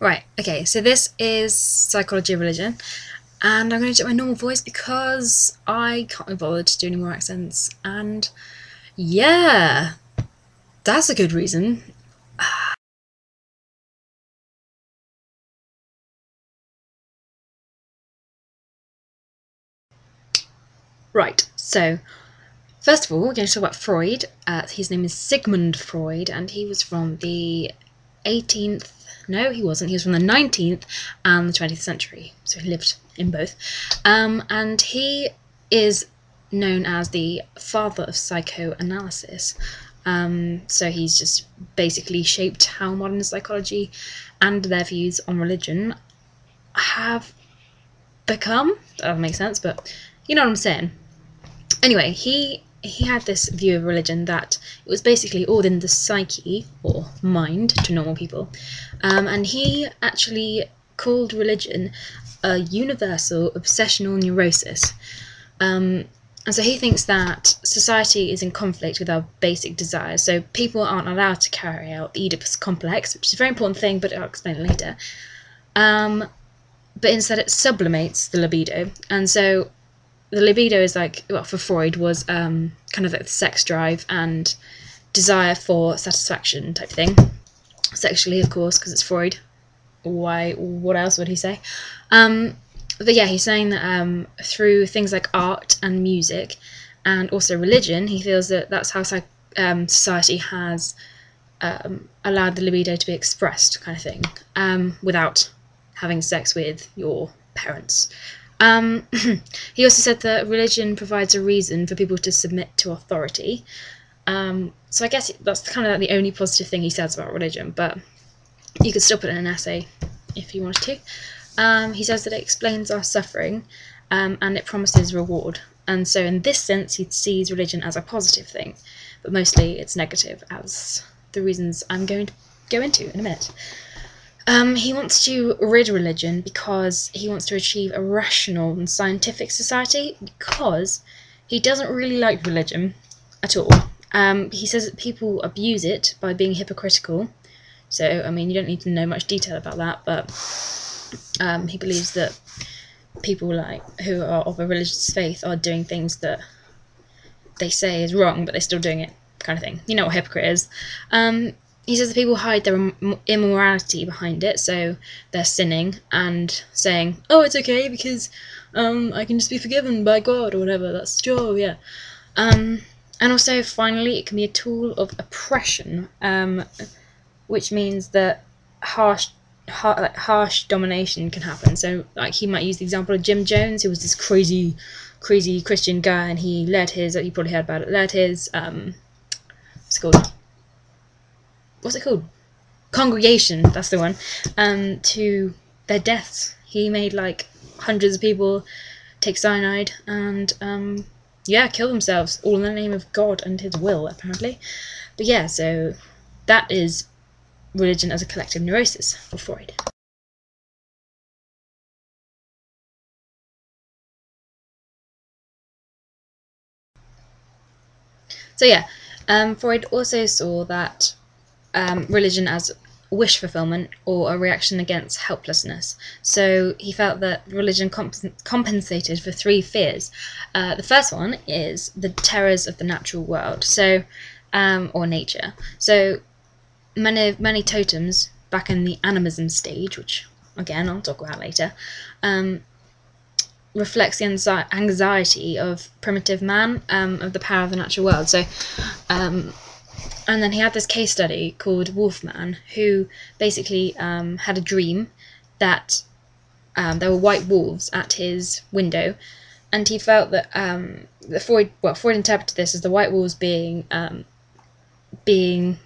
Right, okay, so this is Psychology of Religion, and I'm going to do my normal voice because I can't be bothered to do any more accents, and yeah, that's a good reason. Right, so first of all, we're going to talk about Freud. His name is Sigmund Freud, and he was from the 18th. No, he wasn't. He was from the 19th and the 20th century, so he lived in both. And he is known as the father of psychoanalysis. So he's just basically shaped how modern psychology and their views on religion have become. That doesn't make sense, but you know what I'm saying. Anyway, he had this view of religion that it was basically all in the psyche, or mind, to normal people, and he actually called religion a universal obsessional neurosis. And so he thinks that society is in conflict with our basic desires, so people aren't allowed to carry out the Oedipus complex, which is a very important thing, but I'll explain it later. But instead it sublimates the libido, and so the libido is like, well, for Freud, was kind of like the sex drive and desire for satisfaction type thing. Sexually, of course, because it's Freud. Why? What else would he say? But yeah, he's saying that through things like art and music and also religion, he feels that that's how society has allowed the libido to be expressed, kind of thing, without having sex with your parents. He also said that religion provides a reason for people to submit to authority. So I guess that's kind of like the only positive thing he says about religion, but you could still put it in an essay if you wanted to. He says that it explains our suffering, and it promises reward. And so in this sense, he sees religion as a positive thing, but mostly it's negative, as the reasons I'm going to go into in a minute. He wants to rid religion because he wants to achieve a rational and scientific society, because he doesn't really like religion at all. He says that people abuse it by being hypocritical. So, I mean, you don't need to know much detail about that, but he believes that people who are of a religious faith are doing things that they say is wrong, but they're still doing it, kind of thing. You know what a hypocrite is. He says that people hide their immorality behind it, so they're sinning and saying, oh, it's okay because I can just be forgiven by God or whatever, that's sure, yeah. And also, finally, it can be a tool of oppression, which means that harsh domination can happen. So, like, he might use the example of Jim Jones, who was this crazy Christian guy, and he led his, you probably heard about it, what's it called? Congregation, that's the one, to their deaths. He made like hundreds of people take cyanide and kill themselves, all in the name of God and his will, apparently. But yeah, so that is religion as a collective neurosis for Freud. So yeah, Freud also saw that religion as wish fulfillment or a reaction against helplessness. So he felt that religion compensated for three fears. The first one is the terrors of the natural world, so or nature. So many totems back in the animism stage, which again I'll talk about later, reflects the anxiety of primitive man, of the power of the natural world. So and then he had this case study called Wolfman, who basically had a dream that there were white wolves at his window, and he felt that Freud interpreted this as the white wolves being the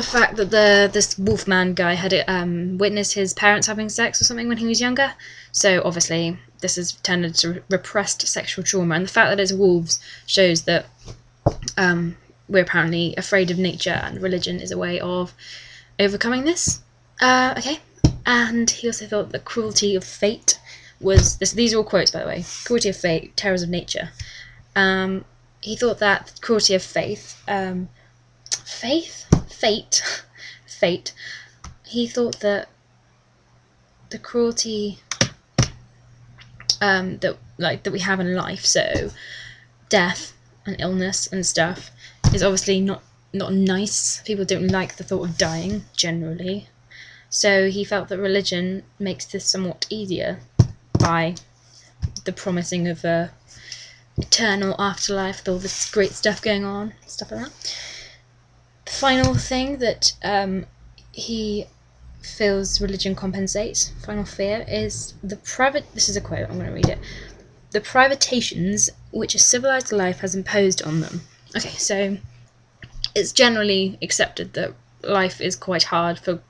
fact that this Wolfman guy had witnessed his parents having sex or something when he was younger. So obviously this has turned into repressed sexual trauma, and the fact that it's wolves shows that we're apparently afraid of nature, and religion is a way of overcoming this. Okay. And he also thought the cruelty of fate was this. These are all quotes, by the way. Cruelty of fate, terrors of nature. He thought that cruelty of fate he thought that the cruelty that we have in life, so death and illness and stuff, is obviously not nice. People don't like the thought of dying generally, so he felt that religion makes this somewhat easier by the promising of a eternal afterlife with all this great stuff going on, stuff like that. The final thing that he feels religion compensates, final fear, is this is a quote, I'm going to read it. The privations which a civilized life has imposed on them. Okay, so it's generally accepted that life is quite hard for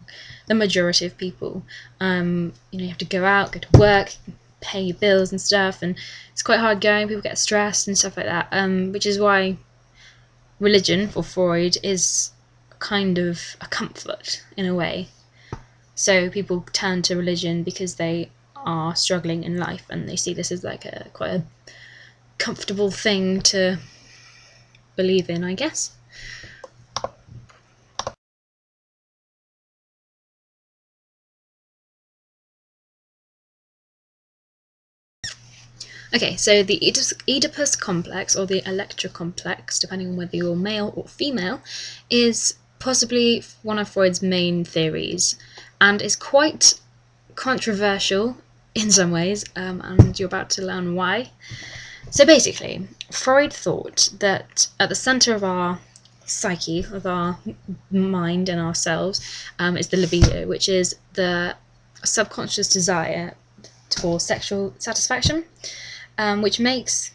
the majority of people. You have to go out, go to work, pay your bills and stuff, and it's quite hard going. People get stressed and stuff like that, which is why religion, for Freud, is kind of a comfort in a way. So people turn to religion because they are struggling in life, and they see this as like quite a comfortable thing to believe in, I guess. Okay, so the Oedipus complex, or the Electra complex, depending on whether you're male or female, is possibly one of Freud's main theories, and is quite controversial in some ways, and you're about to learn why. So basically, Freud thought that at the centre of our psyche, of our mind and ourselves, is the libido, which is the subconscious desire for sexual satisfaction, which makes,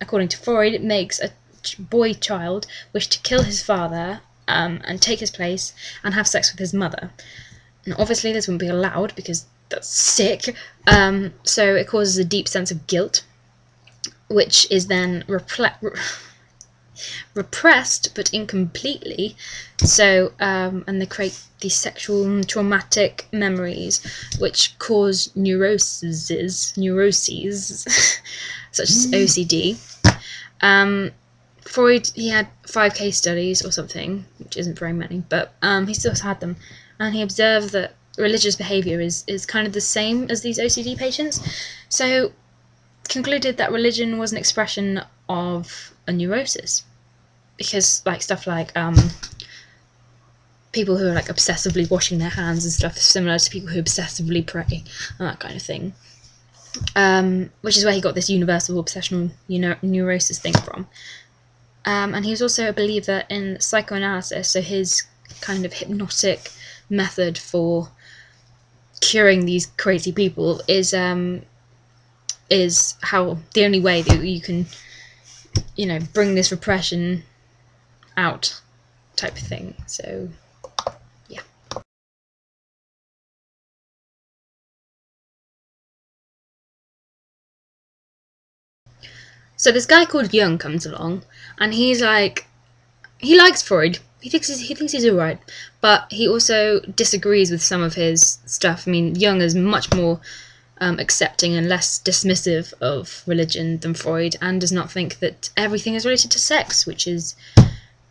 according to Freud, it makes a boy child wish to kill his father and take his place and have sex with his mother. And obviously this wouldn't be allowed because that's sick, so it causes a deep sense of guilt, which is then repressed but incompletely, so and they create these sexual traumatic memories which cause neuroses such as OCD. Freud, he had 5 case studies or something, which isn't very many, but he still had them, and he observed that religious behaviour is kind of the same as these OCD patients, so concluded that religion was an expression of a neurosis, because stuff like people who are like obsessively washing their hands and stuff is similar to people who obsessively pray and that kind of thing, which is where he got this universal obsessional neurosis thing from. And he was also a believer in psychoanalysis, so his kind of hypnotic method for curing these crazy people is how the only way that you can bring this repression out, type of thing. So yeah. So this guy called Jung comes along, and he's like, he likes Freud. He thinks he's alright, but he also disagrees with some of his stuff. I mean, Jung is much more accepting and less dismissive of religion than Freud, and does not think that everything is related to sex, which is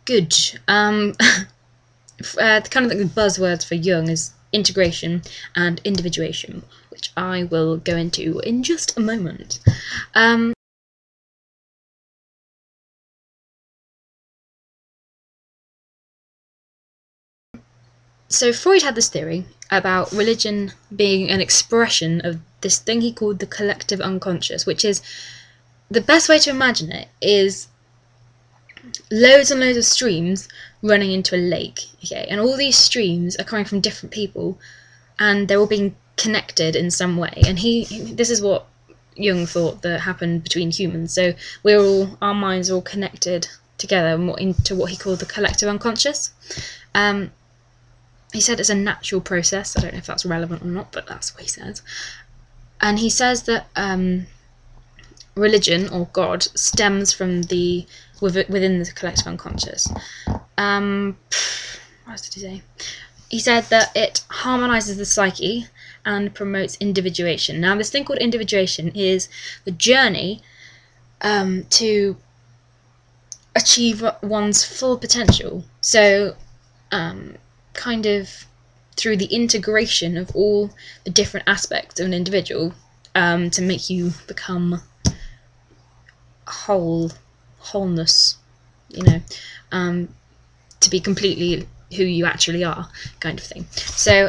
good. Kind of the buzzwords for Jung is integration and individuation, which I will go into in just a moment. So Freud had this theory about religion being an expression of this thing he called the collective unconscious, which is, the best way to imagine it is loads and loads of streams running into a lake, okay, and all these streams are coming from different people, and they're all being connected in some way, and this is what Jung thought that happened between humans. So our minds are all connected together into what he called the collective unconscious. He said it's a natural process. I don't know if that's relevant or not, but that's what he says. And he says that religion, or God, stems from within the collective unconscious. What else did he say? He said that it harmonises the psyche and promotes individuation. Now, this thing called individuation is the journey to achieve one's full potential. So, kind of through the integration of all the different aspects of an individual to make you become wholeness, you know, to be completely who you actually are, kind of thing. So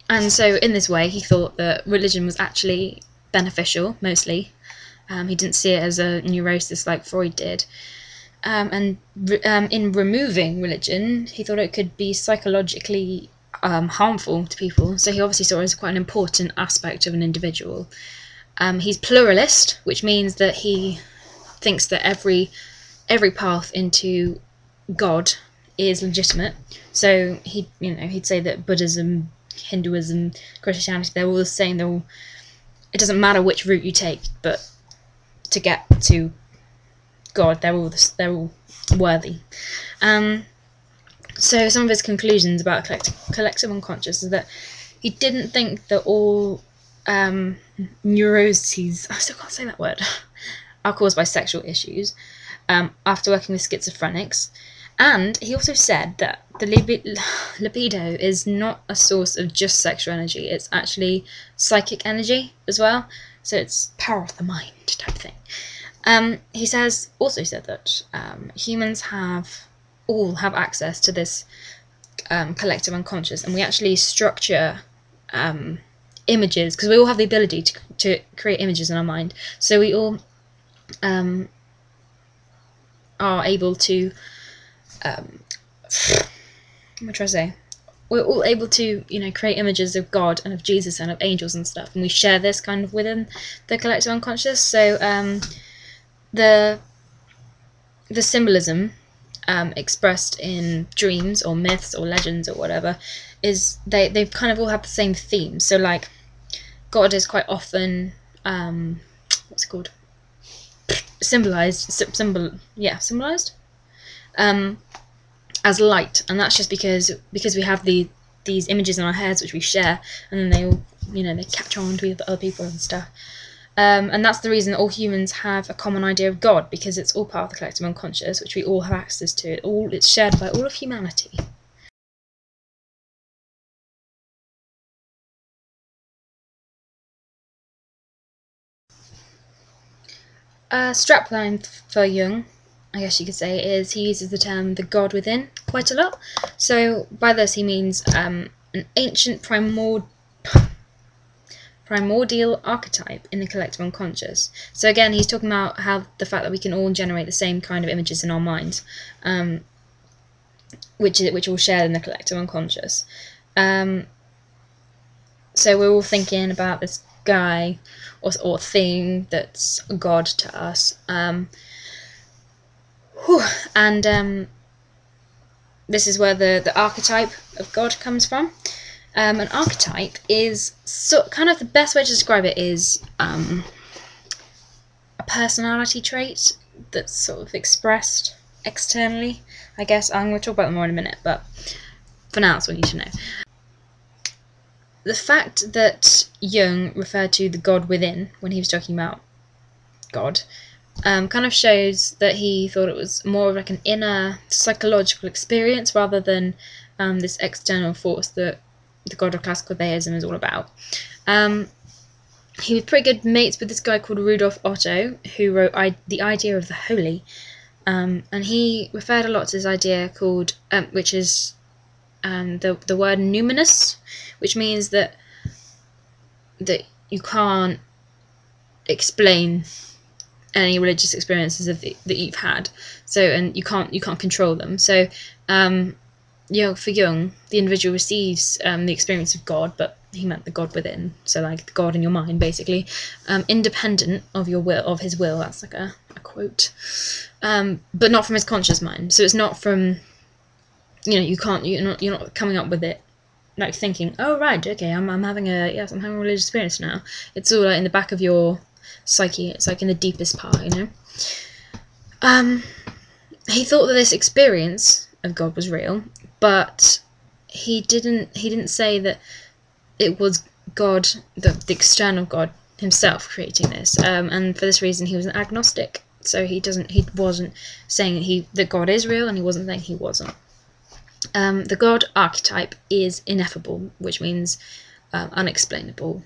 and so in this way he thought that religion was actually beneficial, mostly. He didn't see it as a neurosis like Freud did. And in removing religion, he thought it could be psychologically harmful to people. So he obviously saw it as quite an important aspect of an individual. He's pluralist, which means that he thinks that every path into God is legitimate. So he'd say that Buddhism, Hinduism, Christianity, they're all the same. It doesn't matter which route you take, but to get to God, they're all worthy. So some of his conclusions about collective unconscious is that he didn't think that all neuroses, I still can't say that word, are caused by sexual issues, after working with schizophrenics. And he also said that the libido is not a source of just sexual energy, it's actually psychic energy as well, so it's power of the mind type thing. He also said that humans all have access to this collective unconscious, and we actually structure images, because we all have the ability to create images in our mind, so we all are able to we're all able to create images of God and of Jesus and of angels and stuff, and we share this kind of within the collective unconscious. So the symbolism expressed in dreams or myths or legends or whatever is they kind of all have the same theme. So like God is quite often what's it called, symbolized as light, and that's just because we have these images in our heads which we share, and then they all they catch on to other people and stuff. And that's the reason that all humans have a common idea of God, because it's all part of the collective unconscious, which we all have access to. It's shared by all of humanity. Strapline for Jung, I guess you could say, is he uses the term the God within quite a lot. So by this he means an ancient primordial archetype in the collective unconscious. So again, he's talking about how the fact that we can all generate the same kind of images in our minds, which all shared in the collective unconscious. So we're all thinking about this guy or thing that's God to us, and this is where the archetype of God comes from. An archetype is kind of the best way to describe it is a personality trait that's sort of expressed externally, I guess. I'm going to talk about them more in a minute, but for now that's what you need to know. The fact that Jung referred to the God within when he was talking about God kind of shows that he thought it was more of like an inner psychological experience rather than this external force that the God of classical theism is all about. He was pretty good mates with this guy called Rudolf Otto, who wrote The Idea of the Holy, and he referred a lot to this idea called, which is the word numinous, which means that you can't explain any religious experiences that you've had, so, and you can't control them. So for Jung, the individual receives the experience of God, but he meant the God within, so like the God in your mind, basically, independent of your will, of his will. That's like a quote, but not from his conscious mind. So it's not from, you're not coming up with it like thinking, oh right, okay, I'm having a religious experience now. It's all like in the back of your psyche. It's like in the deepest part, He thought that this experience of God was real, but he didn't say that it was God, the external God himself, creating this. And for this reason, he was an agnostic. So he wasn't saying that God is real, and he wasn't saying he wasn't. The god archetype is ineffable, which means unexplainable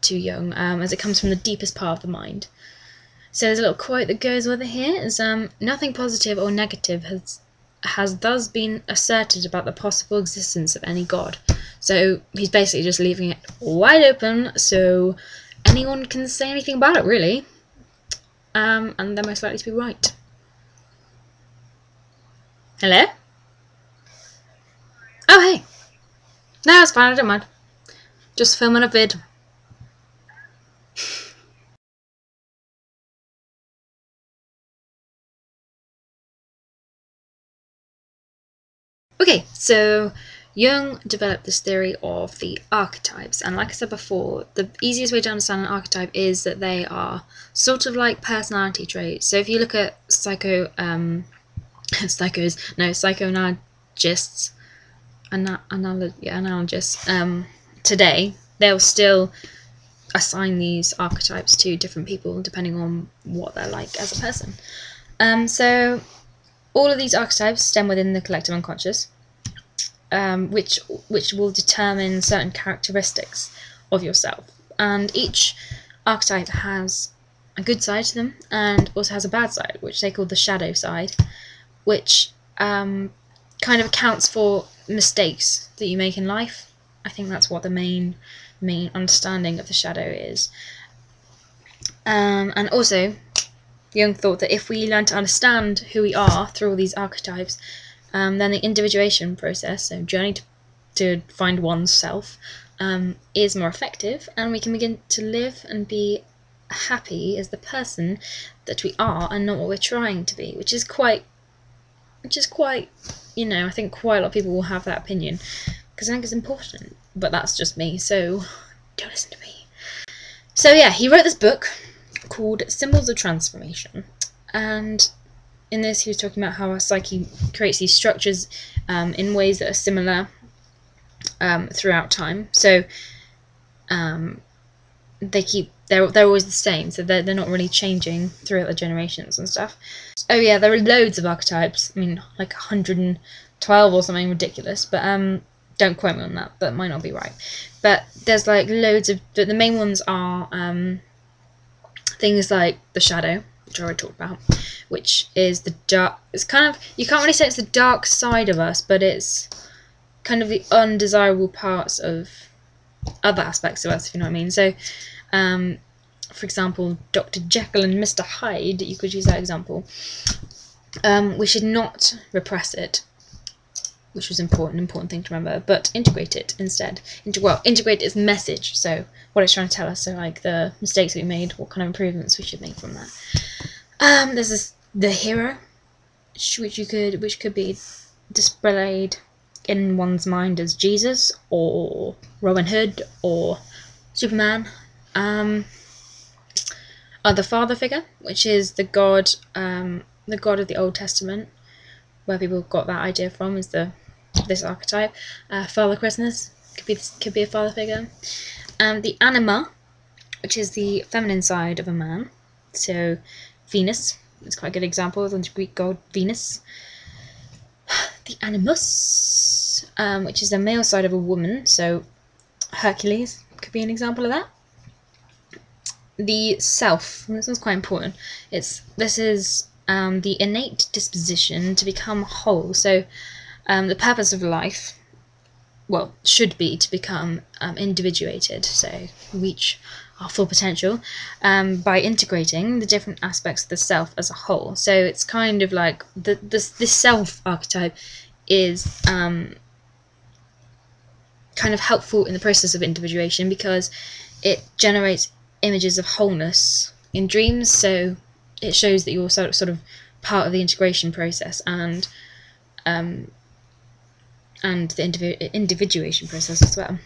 to Jung, as it comes from the deepest part of the mind. So there's a little quote that goes with it here, is nothing positive or negative has thus been asserted about the possible existence of any god. So he's basically just leaving it wide open, so anyone can say anything about it, really. And they're most likely to be right. Hello? Oh, hey. No, it's fine, I don't mind. Just filming a vid. Okay, so Jung developed this theory of the archetypes, and like I said before, the easiest way to understand an archetype is that they are sort of like personality traits. So if you look at psychoanalogists, today, they'll still assign these archetypes to different people depending on what they're like as a person. So all of these archetypes stem within the collective unconscious, which will determine certain characteristics of yourself. And each archetype has a good side to them and also has a bad side, which they call the shadow side, which kind of accounts for mistakes that you make in life. I think that's what the main understanding of the shadow is. And also, Jung thought that if we learn to understand who we are through all these archetypes, then the individuation process, so journey to find one's self, is more effective, and we can begin to live and be happy as the person that we are and not what we're trying to be, which is quite, you know, I think quite a lot of people will have that opinion, because I think it's important, but that's just me, so don't listen to me. So yeah, he wrote this book called Symbols of Transformation, and in this he was talking about how our psyche creates these structures in ways that are similar throughout time. So they're always the same, so they're not really changing throughout the generations and stuff. Oh yeah, there are loads of archetypes. I mean, like 112 or something ridiculous, but don't quote me on that. That might not be right. But there's like loads of the main ones are things like the shadow, which I already talked about, which is the dark. It's kind of, you can't really say it's the dark side of us, but it's kind of the undesirable parts of other aspects of us, if you know what I mean. So, for example, Dr. Jekyll and Mr. Hyde, you could use that example. We should not repress it, which was important thing to remember, but integrate it instead. Integrate its message, so what it's trying to tell us, so like the mistakes we made, what kind of improvements we should make from that. There's the hero, which could be displayed in one's mind as Jesus or Robin Hood or Superman. The father figure, which is the god of the Old Testament, where people got that idea from, is this archetype. Father Christmas could be a father figure. The anima, which is the feminine side of a man. So Venus is quite a good example of the Greek god Venus. The animus, which is the male side of a woman. So Hercules could be an example of that. The self, this one's quite important. This is the innate disposition to become whole. So the purpose of life, well, should be to become individuated, so reach our full potential by integrating the different aspects of the self as a whole. So it's kind of like this self archetype is kind of helpful in the process of individuation because it generates images of wholeness in dreams, so it shows that you're sort of part of the integration process and the individuation process as well.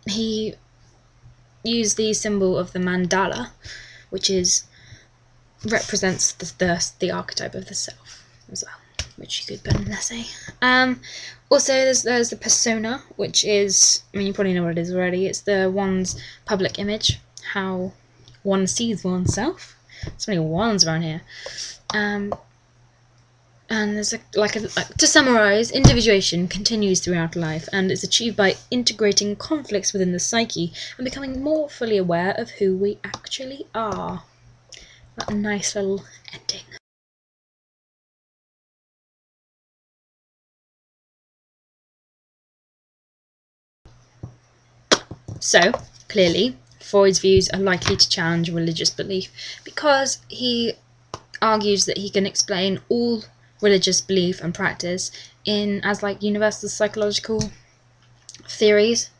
He used the symbol of the mandala, which represents the archetype of the self as well, which you could put in an essay. Also, there's the persona, which is, I mean, you probably know what it is already. It's one's public image, how one sees oneself. So many ones around here. And there's to summarise, individuation continues throughout life and is achieved by integrating conflicts within the psyche and becoming more fully aware of who we actually are. That nice little ending. So, clearly, Freud's views are likely to challenge religious belief because he argues that he can explain all religious belief and practice as universal psychological theories,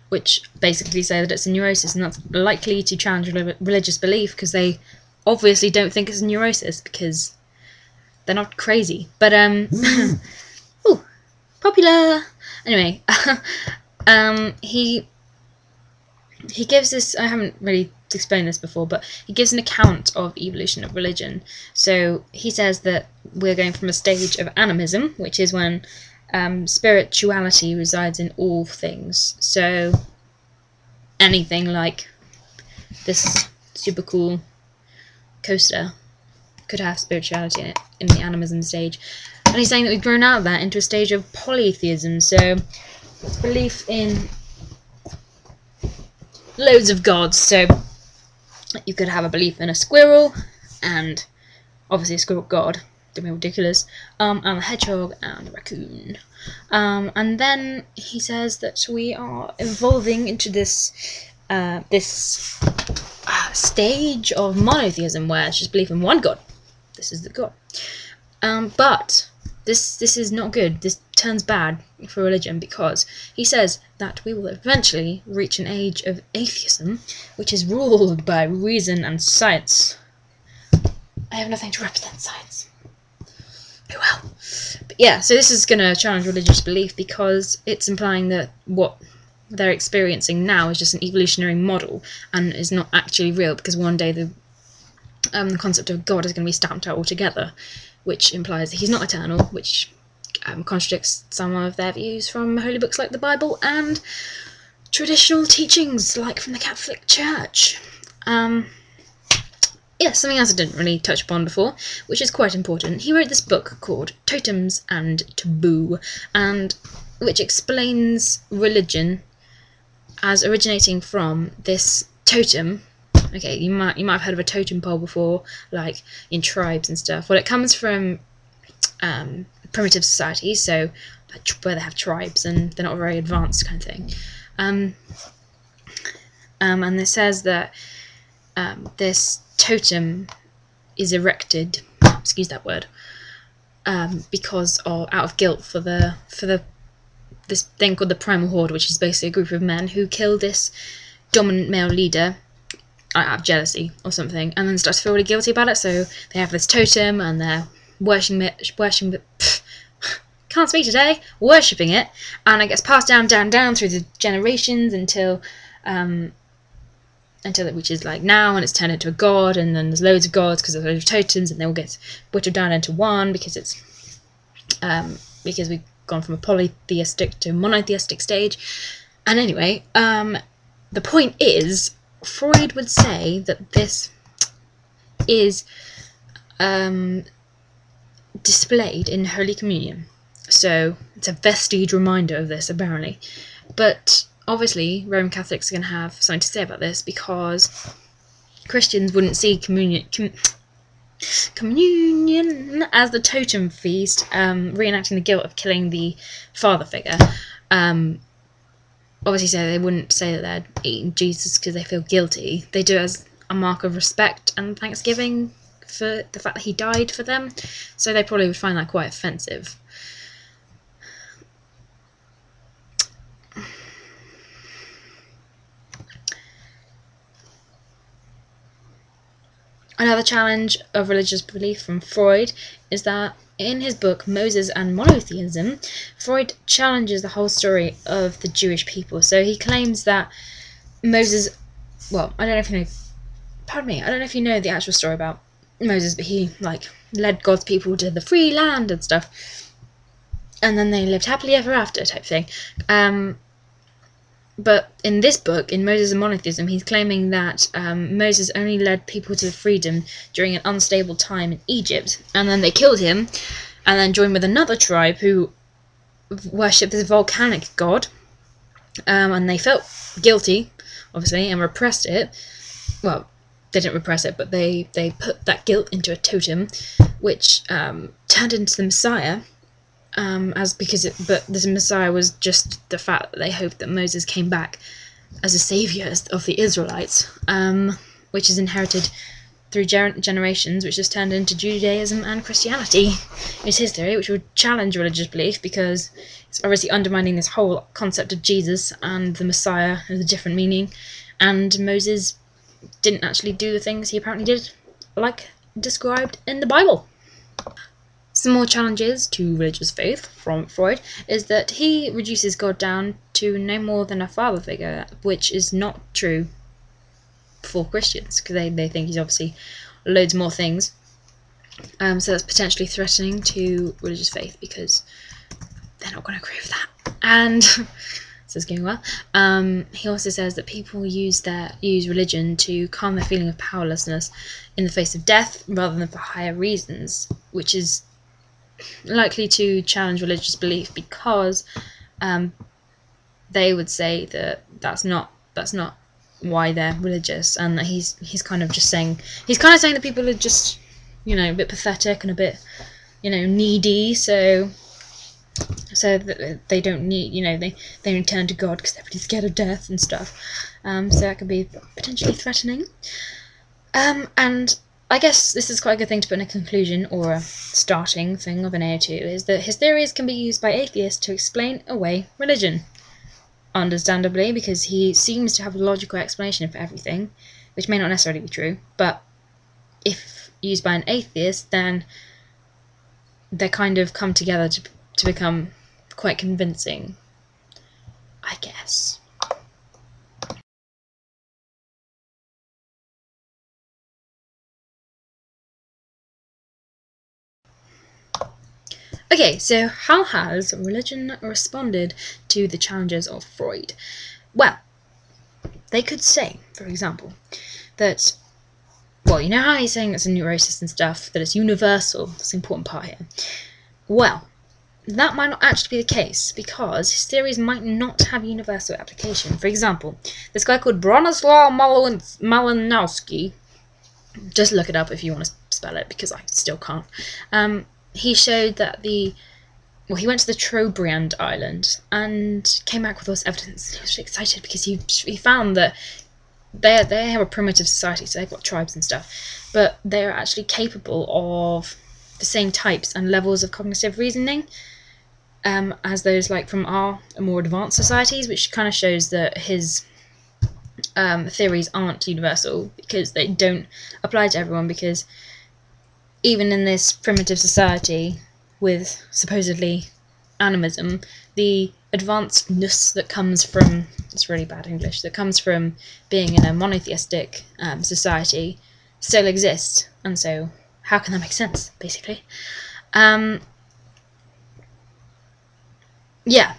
which basically say that it's a neurosis, and that's likely to challenge religious belief because they obviously don't think it's a neurosis because they're not crazy. But ooh, popular. Anyway, he gives this. I haven't really explained this before, but he gives an account of evolution of religion. So he says that we're going from a stage of animism, which is when spirituality resides in all things. So anything like this super cool coaster could have spirituality in it in the animism stage. And he's saying that we've grown out of that into a stage of polytheism. So it's belief in loads of gods. So you could have a belief in a squirrel, and obviously a squirrel god, don't be ridiculous, and a hedgehog and a raccoon. And then he says that we are evolving into this stage of monotheism where it's just belief in one god. This is the god. But this is not good. This turns bad for religion because he says that we will eventually reach an age of atheism, which is ruled by reason and science. I have nothing to represent science. Oh well. But yeah, so this is going to challenge religious belief because it's implying that what they're experiencing now is just an evolutionary model and is not actually real, because one day the concept of God is going to be stamped out altogether, which implies that he's not eternal, which contradicts some of their views from holy books like the Bible and traditional teachings like from the Catholic Church. Yeah, something else I didn't really touch upon before, which is quite important. He wrote this book called Totems and Taboo, and which explains religion as originating from this totem. Okay, you might have heard of a totem pole before, like in tribes and stuff. Well, it comes from primitive societies, so where they have tribes and they're not very advanced kind of thing. And it says that this totem is erected, excuse that word, because out of guilt for this thing called the Primal Horde, which is basically a group of men who kill this dominant male leader out of jealousy or something, and then start to feel really guilty about it. So they have this totem and they're worshipping it, and it gets passed down through the generations until it reaches like now, and it's turned into a god, and then there's loads of gods because there's loads of totems, and they all get whittled down into one because it's because we've gone from a polytheistic to monotheistic stage. And anyway, the point is, Freud would say that this is displayed in Holy Communion. So it's a vestige reminder of this, apparently. But obviously, Roman Catholics are going to have something to say about this because Christians wouldn't see communion as the totem feast, reenacting the guilt of killing the father figure. Obviously, so they wouldn't say that they're eating Jesus because they feel guilty. They do it as a mark of respect and thanksgiving for the fact that he died for them. So they probably would find that quite offensive. Another challenge of religious belief from Freud is that in his book Moses and Monotheism, Freud challenges the whole story of the Jewish people. So he claims that Moses, well, I don't know if you know the actual story about Moses, but he led God's people to the free land and stuff, and then they lived happily ever after type thing. But in this book, in Moses and Monotheism, he's claiming that Moses only led people to freedom during an unstable time in Egypt, and then they killed him, and then joined with another tribe who worshipped this volcanic god, and they felt guilty, obviously, and repressed it. Well, they didn't repress it, but they put that guilt into a totem, which turned into the Messiah. But this Messiah was just the fact that they hoped that Moses came back as a saviour of the Israelites, which is inherited through generations, which has turned into Judaism and Christianity. Is his theory, which would challenge religious belief because it's obviously undermining this whole concept of Jesus and the Messiah as a different meaning, and Moses didn't actually do the things he apparently did, like described in the Bible. Some more challenges to religious faith from Freud is that he reduces God down to no more than a father figure, which is not true for Christians, because they think he's obviously loads more things. So that's potentially threatening to religious faith because they're not going to agree with that. And so it's going well. He also says that people use religion to calm their feeling of powerlessness in the face of death rather than for higher reasons, which is likely to challenge religious belief because they would say that that's not why they're religious, and that he's kind of saying that people are just, a bit pathetic and a bit, needy, so that they don't need, they don't turn to God because they're pretty scared of death and stuff. So that could be potentially threatening. And I guess this is quite a good thing to put in a conclusion or a starting thing of an AO2, is that his theories can be used by atheists to explain away religion. Understandably, because he seems to have a logical explanation for everything, which may not necessarily be true, but if used by an atheist, then they kind of come together to become quite convincing, I guess. Okay, so how has religion responded to the challenges of Freud? Well, they could say, for example, that, you know how he's saying it's a neurosis and stuff, that it's universal, that's the important part here. Well, that might not actually be the case, because his theories might not have universal application. For example, this guy called Bronislaw Malinowski, just look it up if you want to spell it, because I still can't. He showed that he went to the Trobriand Island and came back with all this evidence. He was really excited because he found that they have a primitive society, so they've got tribes and stuff, but they are actually capable of the same types and levels of cognitive reasoning as those from our more advanced societies, which kind of shows that his theories aren't universal because they don't apply to everyone, because even in this primitive society with supposedly animism, the advancedness that comes from, it's really bad English, that comes from being in a monotheistic society still exists, and so how can that make sense, basically? Yeah,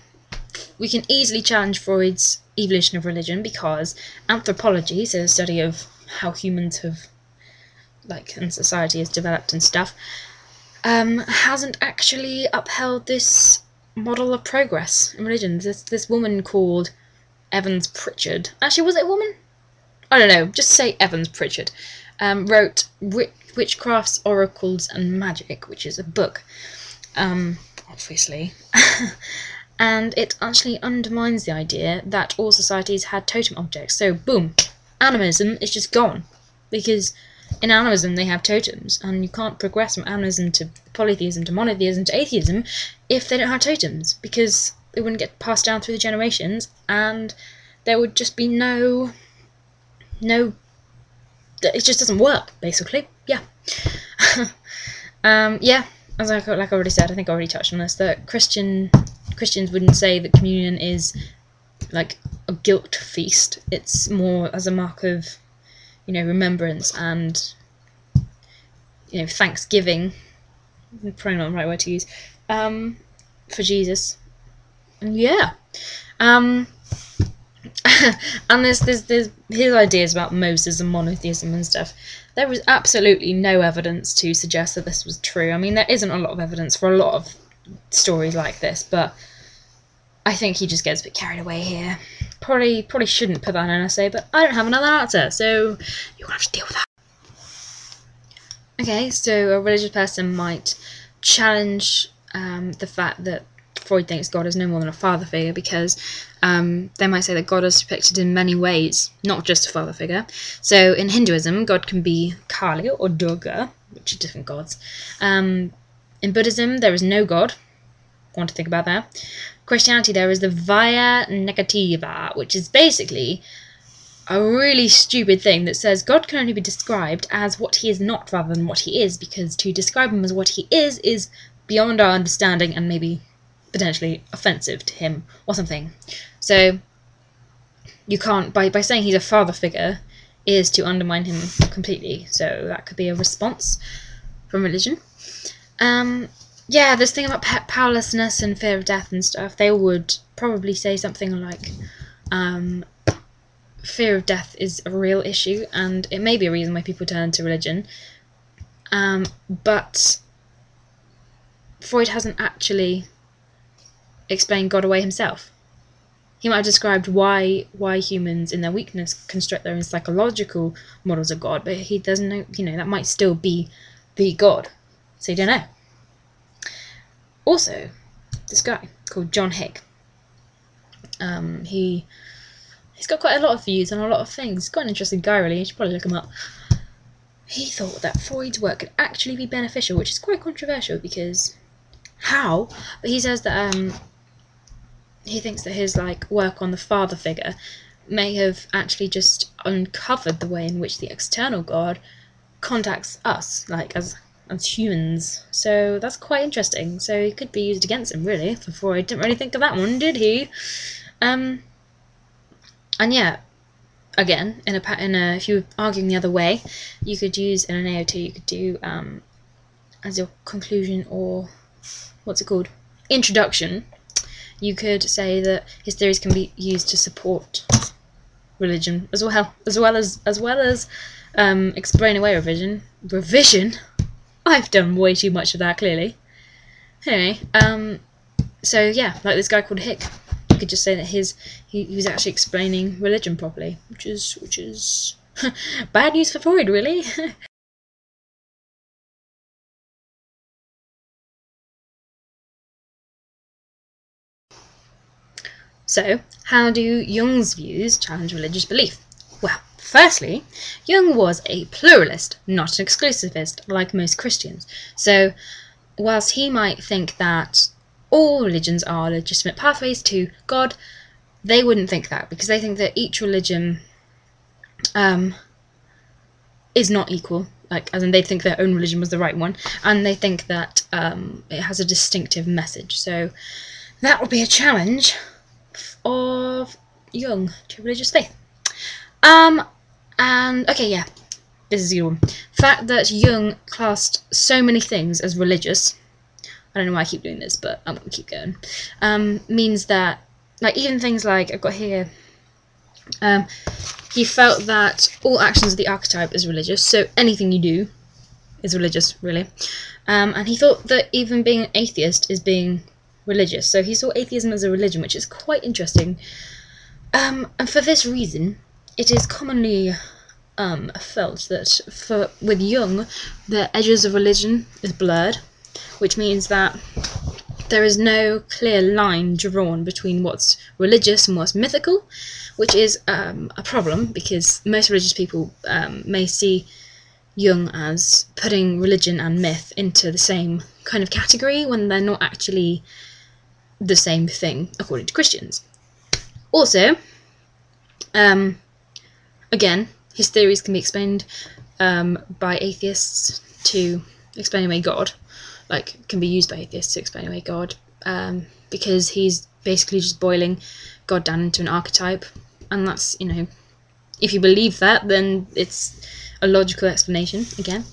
we can easily challenge Freud's evolution of religion because anthropology, so the study of how humans have, and society has developed and stuff, hasn't actually upheld this model of progress in religion. This woman called Evans Pritchard, actually, was it a woman? I don't know, just say Evans Pritchard, wrote Witchcrafts, Oracles and Magic, which is a book, obviously, and it actually undermines the idea that all societies had totem objects. So boom, animism is just gone, because in animism they have totems, and you can't progress from animism to polytheism to monotheism to atheism if they don't have totems, because they wouldn't get passed down through the generations, and there would just be no, it just doesn't work, basically. Yeah. Yeah, as I already said, I think I already touched on this, that Christians wouldn't say that communion is like a guilt feast. It's more as a mark of, remembrance and, thanksgiving, probably not the right word to use, for Jesus. And yeah. And there's his ideas about Moses and monotheism and stuff. There was absolutely no evidence to suggest that this was true. I mean, there isn't a lot of evidence for a lot of stories like this, but I think he just gets a bit carried away here. Probably shouldn't put that in an essay, but I don't have another answer, so you're gonna have to deal with that. Okay, so a religious person might challenge the fact that Freud thinks God is no more than a father figure, because they might say that God is depicted in many ways, not just a father figure. So in Hinduism, God can be Kali or Durga, which are different gods. In Buddhism, there is no God. Want to think about that. Christianity, there is the Via Negativa, which is basically a really stupid thing that says God can only be described as what he is not rather than what he is, because to describe him as what he is beyond our understanding and maybe potentially offensive to him or something. So you can't, by saying he's a father figure, is to undermine him completely. So that could be a response from religion. Yeah, this thing about powerlessness and fear of death and stuff, they would probably say something like, fear of death is a real issue, and it may be a reason why people turn to religion. But Freud hasn't actually explained God away himself. He might have described why humans, in their weakness, construct their own psychological models of God, but he doesn't know, that might still be the God. So you don't know. Also, this guy called John Hick, he's got quite a lot of views on a lot of things. He's quite an interesting guy, really. You should probably look him up. He thought that Freud's work could actually be beneficial, which is quite controversial, because how? But he says that he thinks that his work on the father figure may have actually just uncovered the way in which the external God contacts us, as humans. So that's quite interesting. So it could be used against him, really. For Freud didn't really think of that one, did he? And yeah, again, if you were arguing the other way, you could use in an AOT, you could do as your conclusion, or what's it called, introduction. You could say that his theories can be used to support religion as well as explain away revision. I've done way too much of that, clearly. Anyway, so yeah, like this guy called Hick, you could just say that he was actually explaining religion properly, which is bad news for Freud, really. So, how do Jung's views challenge religious belief? Well, firstly, Jung was a pluralist, not an exclusivist, like most Christians. So, whilst he might think that all religions are legitimate pathways to God, they wouldn't think that, because they think that each religion is not equal. As in, they think their own religion was the right one, and they think that it has a distinctive message. So that would be a challenge of Jung to religious faith. And okay, yeah, this is your one. Fact that Jung classed so many things as religious, I don't know why I keep doing this, but I'm gonna keep going, means that, even things like I've got here, he felt that all actions of the archetype is religious, so anything you do is religious, really. And he thought that even being an atheist is being religious, so he saw atheism as a religion, which is quite interesting. And for this reason, it is commonly felt that with Jung, the edges of religion is blurred, which means that there is no clear line drawn between what's religious and what's mythical, which is a problem, because most religious people may see Jung as putting religion and myth into the same kind of category when they're not actually the same thing, according to Christians. Also, again, his theories can be explained by atheists to explain away God, can be used by atheists to explain away God, because he's basically just boiling God down into an archetype, and that's, if you believe that, then it's a logical explanation, again.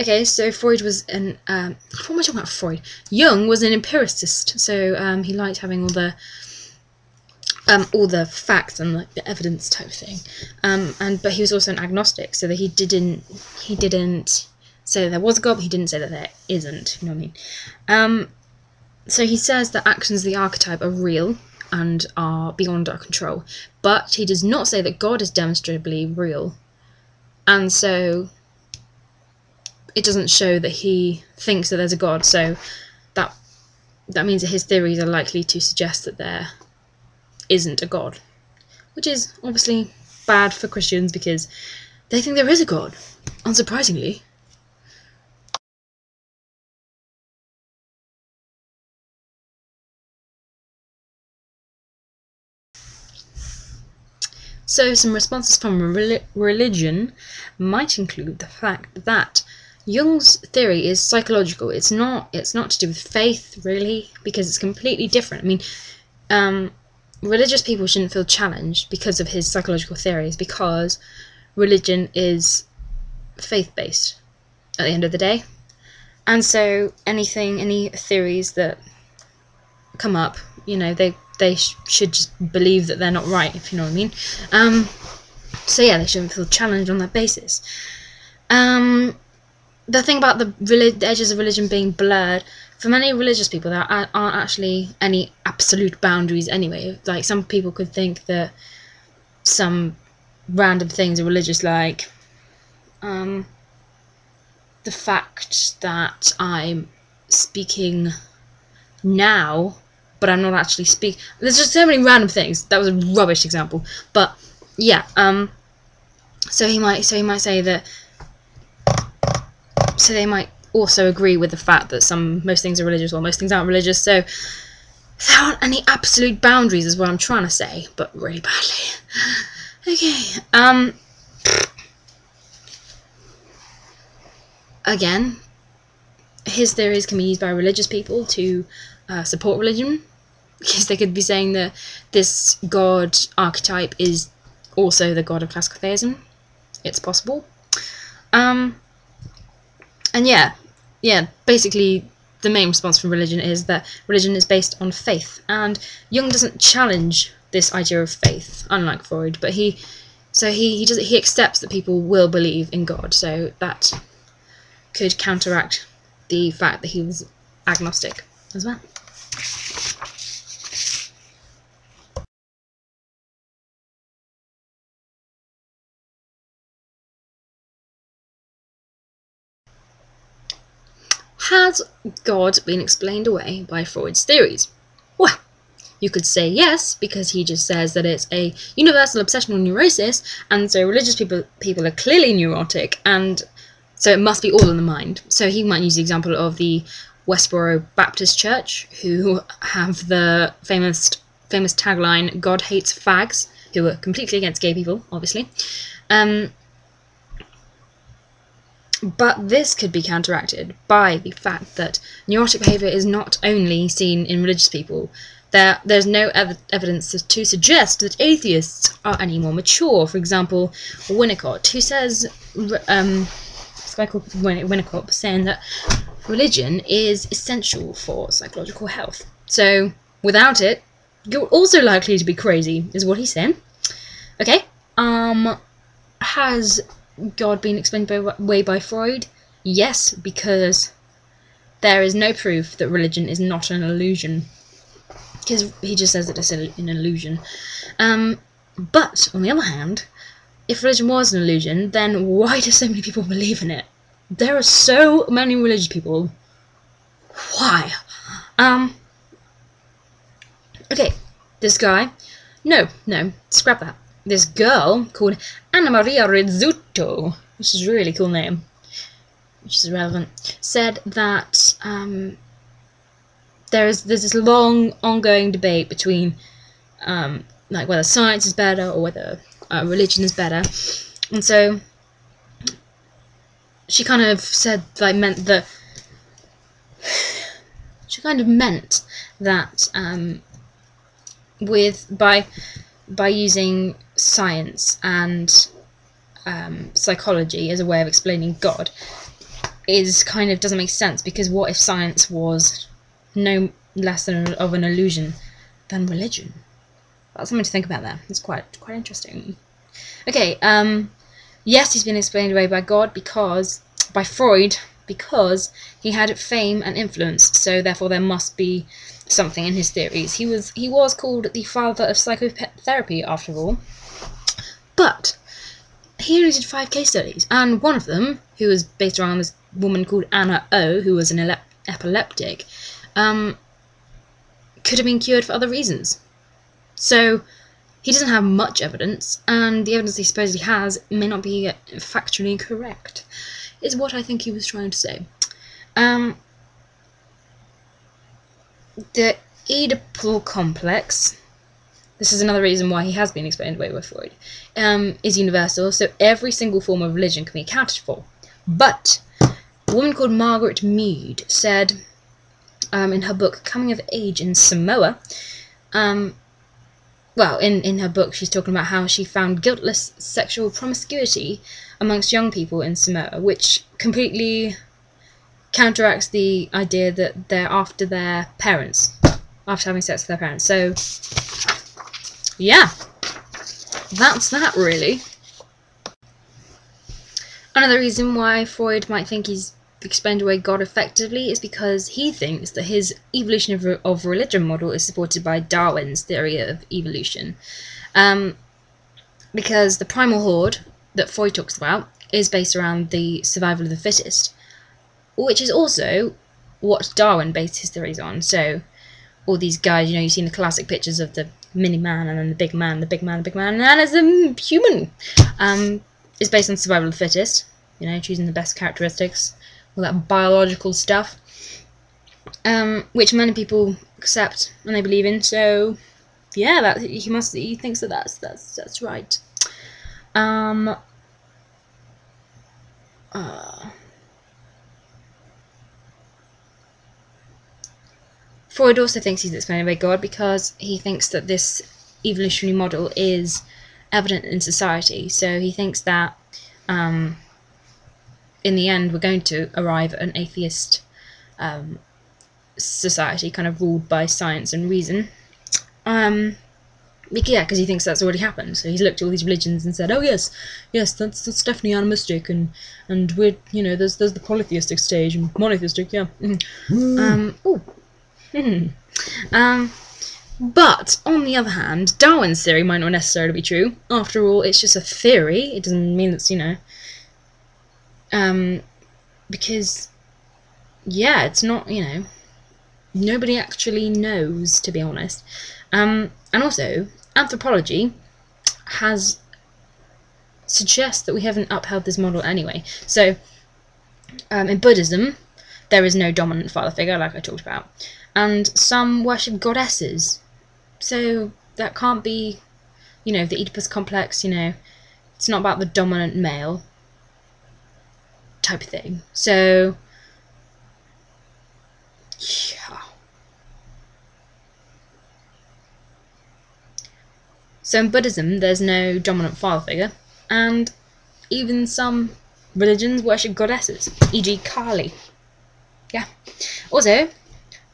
Okay, so Freud was an what am I talking about? Freud. Jung was an empiricist, so he liked having all the facts and like the evidence type thing. But he was also an agnostic, so that he didn't say that there was a God, but he didn't say that there isn't. You know what I mean? So he says that actions of the archetype are real and are beyond our control, but he does not say that God is demonstrably real, and so it doesn't show that he thinks that there's a God. So that means that his theories are likely to suggest that there isn't a God, which is obviously bad for Christians because they think there is a God, unsurprisingly. So some responses from religion might include the fact that Jung's theory is psychological. It's not to do with faith, really, because it's completely different. I mean, religious people shouldn't feel challenged because of his psychological theories, because religion is faith-based at the end of the day. And so any theories that come up, you know, they should just believe that they're not right, if you know what I mean. So yeah, they shouldn't feel challenged on that basis. The thing about the edges of religion being blurred, for many religious people, there aren't actually any absolute boundaries anyway. Like, some people could think that some random things are religious, like the fact that I'm speaking now, but I'm not actually speaking. There's just so many random things. That was a rubbish example, but yeah. So he might say that. So they might also agree with the fact that most things are religious, or most things aren't religious. So there aren't any absolute boundaries, is what I'm trying to say, but really badly. Okay. Again, his theories can be used by religious people to support religion, because they could be saying that this god archetype is also the god of classical theism. It's possible. And yeah, basically the main response from religion is that religion is based on faith, and Jung doesn't challenge this idea of faith, unlike Freud, but he accepts that people will believe in God, so that could counteract the fact that he was agnostic as well. Has God been explained away by Freud's theories? Well, you could say yes, because he just says that it's a universal obsessional neurosis, and so religious people are clearly neurotic, and so it must be all in the mind. So he might use the example of the Westboro Baptist Church, who have the famous tagline, "God hates fags," who are completely against gay people, obviously. But this could be counteracted by the fact that neurotic behaviour is not only seen in religious people. There's no evidence to suggest that atheists are any more mature. For example, Winnicott, who says, this guy called Winnicott, saying that religion is essential for psychological health. So without it, you're also likely to be crazy, is what he's saying. Okay. Has God being explained away by Freud? Yes, because there is no proof that religion is not an illusion, because he just says that it's an illusion. But on the other hand, if religion was an illusion, then why do so many people believe in it? There are so many religious people. Why? Okay, this guy. No, scrap that. This girl called Anna Maria Rizzuto, which is a really cool name, which is irrelevant, said that there's this long ongoing debate between like whether science is better or whether religion is better, and so she kind of said meant that by using science and psychology as a way of explaining God, is kind of doesn't make sense, because what if science was no less than of an illusion than religion? That's something to think about there. It's quite interesting. Okay, yes, he's been explained away by Freud, because he had fame and influence, so therefore there must be something in his theories. He was called the father of psychotherapy, after all, but he only did 5 case studies, and one of them, who was based around this woman called Anna O, who was an epileptic, could have been cured for other reasons. So he doesn't have much evidence, and the evidence he supposedly has may not be factually correct, is what I think he was trying to say. The Oedipal complex, this is another reason why he has been explained away with Freud, is universal, so every single form of religion can be accounted for. But a woman called Margaret Mead said, in her book Coming of Age in Samoa, well, in her book she's talking about how she found guiltless sexual promiscuity amongst young people in Samoa, which completely counteracts the idea that they're after their parents, after having sex with their parents. So, yeah, that's that, really. Another reason why Freud might think he's explained away God effectively is because he thinks that his evolution of religion model is supported by Darwin's theory of evolution. Because the primal horde that Freud talks about is based around the survival of the fittest, which is also what Darwin based his theories on. So all these guys, you've seen the classic pictures of the mini man and then the big man, and as a human, is based on survival of the fittest, choosing the best characteristics, all that biological stuff, which many people accept and they believe in. So yeah, he thinks that that's right. Freud also thinks he's explained by God because he thinks that this evolutionary model is evident in society. So he thinks that in the end we're going to arrive at an atheist society, kind of ruled by science and reason. Because he thinks that's already happened. So he's looked at all these religions and said, oh yes, that's definitely animistic, and we're, there's the polytheistic stage and monotheistic, yeah. But on the other hand, Darwin's theory might not necessarily be true. After all, it's just a theory. It doesn't mean it's, because, yeah, it's not, nobody actually knows, to be honest. And also, anthropology suggests that we haven't upheld this model anyway. So, in Buddhism, there is no dominant father figure, like I talked about, and some worship goddesses. So that can't be, the Oedipus complex. It's not about the dominant male type of thing. So, yeah. So in Buddhism, there's no dominant father figure, and even some religions worship goddesses, e.g. Kali. Yeah. Also,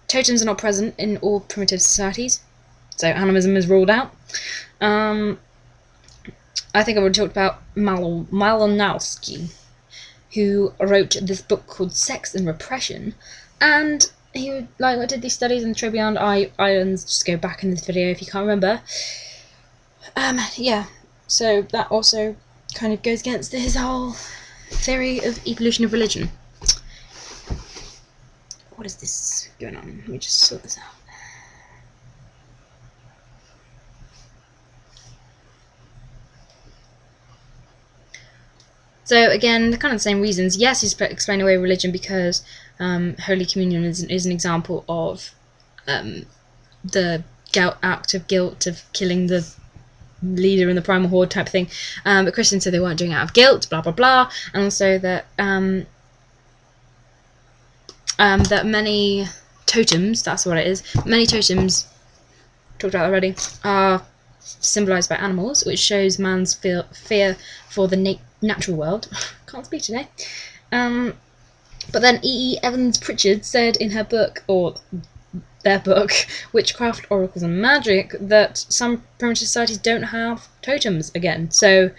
totems are not present in all primitive societies, so animism is ruled out. I think I've already talked about Malinowski, who wrote this book called Sex and Repression, and he did these studies in the Trobriand Islands. Just go back in this video if you can't remember. Yeah, so that also kind of goes against his whole theory of evolution of religion. What is this going on? Let me just sort this out. So again, kind of the same reasons. Yes, he's explained away religion because Holy Communion is an example of the act of guilt of killing the leader in the primal horde type of thing. But Christians said they weren't doing it out of guilt, blah blah blah, and also that that many totems, that's what it is, many totems, talked about already, are symbolised by animals, which shows man's fear for the natural world. Can't speak today. But then E. Evans Pritchard said in her book, or their book, Witchcraft, Oracles and Magic, that some primitive societies don't have totems again. So,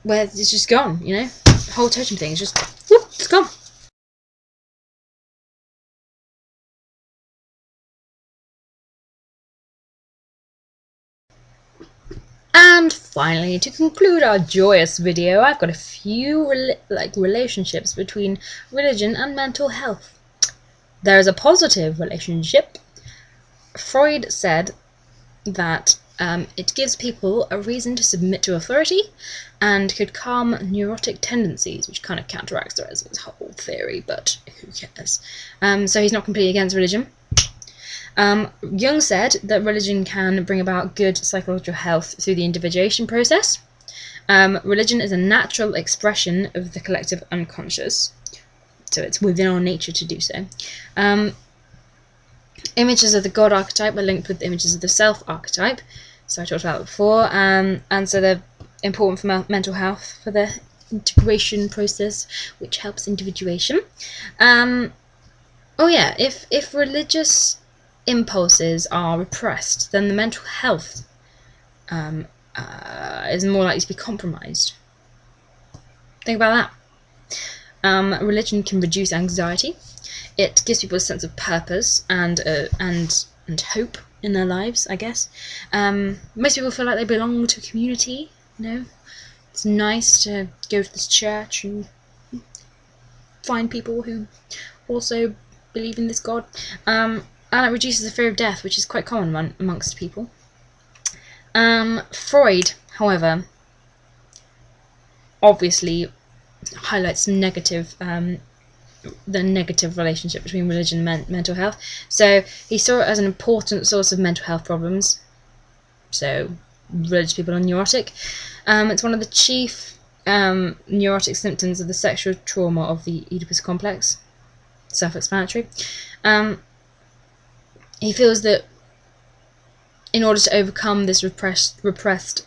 where it's just gone, you know? The whole totem thing is just, whoop, it's gone. And finally, to conclude our joyous video, I've got a few relationships between religion and mental health. There is a positive relationship. Freud said that it gives people a reason to submit to authority and could calm neurotic tendencies, which kind of counteracts the rest of his whole theory, but who cares? So he's not completely against religion. Jung said that religion can bring about good psychological health through the individuation process. Religion is a natural expression of the collective unconscious, so it's within our nature to do so. Images of the God archetype are linked with images of the self archetype, so I talked about that before, and so they're important for mental health, for the integration process, which helps individuation. Oh yeah, if religious impulses are repressed, then the mental health is more likely to be compromised. Think about that. Religion can reduce anxiety. It gives people a sense of purpose and hope in their lives, I guess. Most people feel like they belong to a community, you know. It's nice to go to this church and find people who also believe in this God. And it reduces the fear of death, which is quite common amongst people. Freud, however, obviously highlights some the negative relationship between religion and mental health. So he saw it as an important source of mental health problems. So religious people are neurotic. It's one of the chief neurotic symptoms of the sexual trauma of the Oedipus complex. Self-explanatory. He feels that in order to overcome this repressed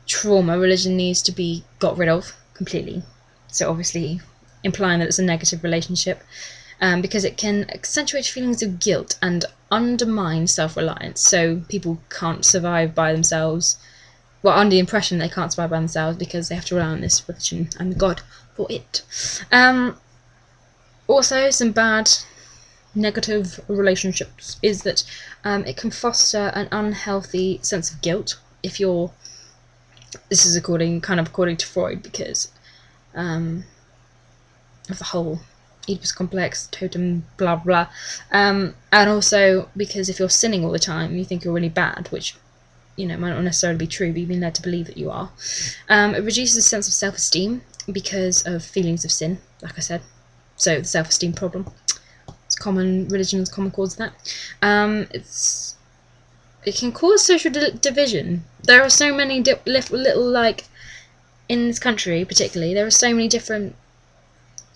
trauma, religion needs to be got rid of completely. So obviously implying that it's a negative relationship, because it can accentuate feelings of guilt and undermine self-reliance. So people can't survive by themselves, well, under the impression they can't survive by themselves because they have to rely on this religion and God for it. Also, some bad negative relationships is that it can foster an unhealthy sense of guilt if you're, this is according to Freud, because of the whole Oedipus complex, totem, blah blah, and also because if you're sinning all the time, you think you're really bad, which, you know, might not necessarily be true, but you've been led to believe that you are. It reduces a sense of self-esteem because of feelings of sin, like I said. So the self-esteem problem. It's common, religion is common cause of that. It can cause social division. There are so many little, like, in this country particularly, there are so many different,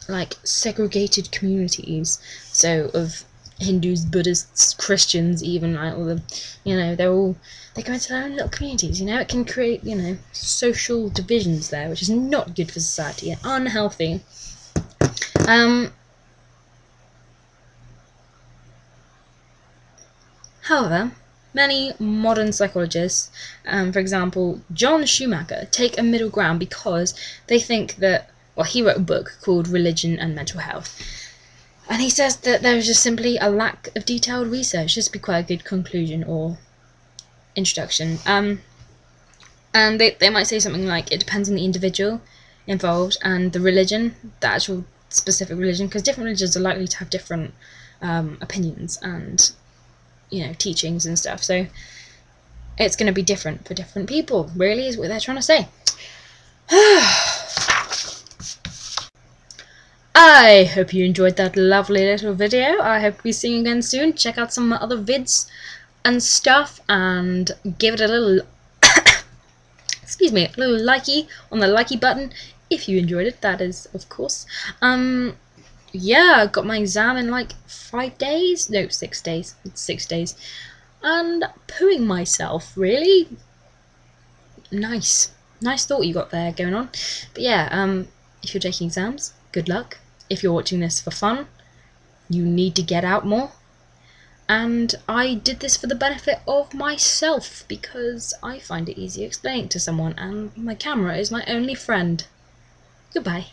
like, segregated communities. So of Hindus, Buddhists, Christians, even, like, all the, you know, they go into their own little communities, you know. It can create, you know, social divisions there, which is not good for society and unhealthy. However, many modern psychologists, for example John Schumacher, take a middle ground because they think that, well, he wrote a book called Religion and Mental Health, and he says that there is just simply a lack of detailed research. This would be quite a good conclusion or introduction. And they might say something like, it depends on the individual involved and the religion, the actual specific religion, because different religions are likely to have different opinions and, you know, teachings and stuff. So it's going to be different for different people, really, is what they're trying to say. I hope you enjoyed that lovely little video. I hope we see you again soon. Check out some other vids and stuff and give it a little excuse me, a little likey on the likey button if you enjoyed it, that is, of course. Yeah, I got my exam in like 5 days, no, 6 days, it's 6 days, and pooing myself, really. Nice thought you got there going on. But yeah, if you're taking exams, good luck, if you're watching this for fun, you need to get out more. And I did this for the benefit of myself, because I find it easier explaining it to someone, and my camera is my only friend. Goodbye.